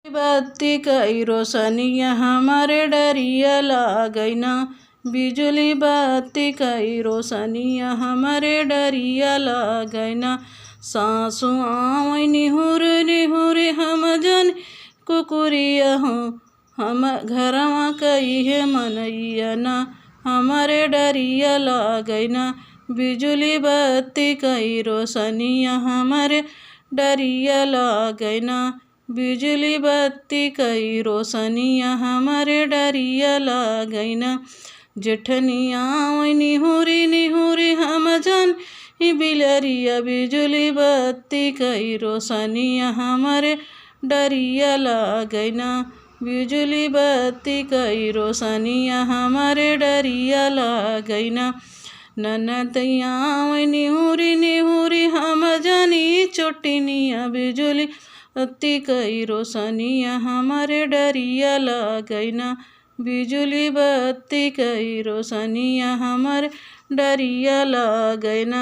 बत्ती कई रोशनिया हमारे डरिया लागैना। बिजुली बत्ती कई रोशनिया हमारे डरिया लागैना। सासु आवै निहुर निहुर हम जन कुकुरिया हो। हम घरवा कई है मनैया ना हमारे डरिया लागैना। बिजुली बत्ती कई रोशनिया हमारे डरिया लागैना। बिजुली बत्ती कई रोशनिया हमारे डरिया लागैना। जेठनिया आवै निहुरी निहुरी हम जन बिलरिया। बिजुली बत्ती कई रोशनिया हमारे डरिया लागैना। बिजुली बत्ती कई रोशनिया हमारे डरिया लागैना। ननदिया आवै निहुरी निहुरी हम जानी चोटिनिया। बिजुली बत्ती कई रोशनिया हमारे डरिया लागैना। बिजुली बत्ती कई रोशनिया हमारे डरिया लागैना।